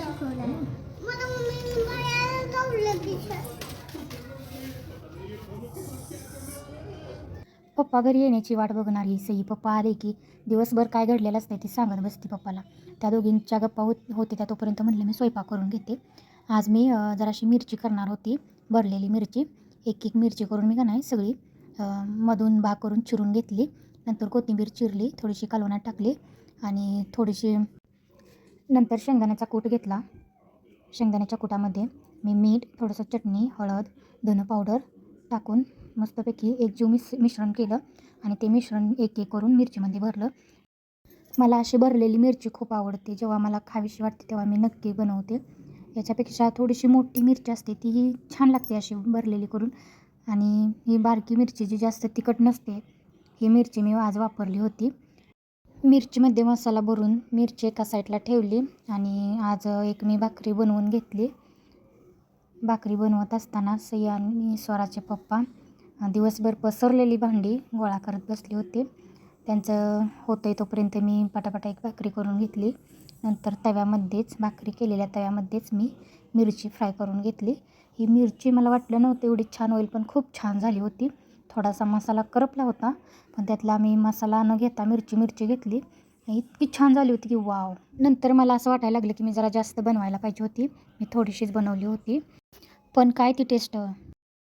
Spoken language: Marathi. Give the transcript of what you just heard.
शिकवलं. मला मम्मीने मला दौडलं की पप्पा घरी येण्याची वाट बघणार ही सई. पप्पा आले की दिवसभर काय घडलेलं असते ते सांगत बसते पप्पाला. त्या दोघींच्या गप्पा होते त्या तोपर्यंत म्हटलं मी स्वयंपाक करून घेते. आज मी जराशी मिरची करणार होती, भरलेली मिरची. एक मिरची करून मी का नाही सगळी मधून भाग करून चिरून घेतली. नंतर कोथिंबीर चिरली, थोडीशी कालवणात टाकली आणि थोडीशी नंतर शेंगदाण्याचा कूट घेतला. शेंगदाण्याच्या कुटामध्ये मी मीठ, थोडंसं चटणी, हळद, धने पावडर टाकून मस्तपैकी एकजीव मिश्रण केलं आणि ते मिश्रण एक करून मिरचीमध्ये भरलं. मला अशी भरलेली मिरची खूप आवडते. जेव्हा मला खावीशी वाटते तेव्हा मी नक्की बनवते. याच्यापेक्षा थोडीशी मोठी मिरची असते तीही छान लागते अशी भरलेली करून. आणि ही बारकी मिरची जी जास्त तिखट नसते ही मिरची मी आज वापरली होती. मिरचीमध्ये मसाला भरून मिरची एका साईडला ठेवली आणि आज एक मी भाकरी बनवून घेतली. भाकरी बनवत असताना सई आणि स्वराचे पप्पा दिवसभर पसरलेली भांडी गोळा करत बसले होते. त्यांचं होतं तोपर्यंत मी पटापटा एक भाकरी करून घेतली. नंतर तव्यामध्येच भाकरी केलेल्या तव्यामध्येच मी मिरची फ्राय करून घेतली. ही मिरची मला वाटलं नव्हतं एवढी छान होईल, पण खूप छान झाली होती. थोडासा मसाला करपला होता, पण त्यातला मी मसाला न घेता मिरची घेतली. इतकी छान झाली होती की वाव. नंतर मला असं वाटायला लागलं की मी जरा जास्त बनवायला पाहिजे होती. मी थोडीशीच बनवली होती, पण काय ती टेस्ट.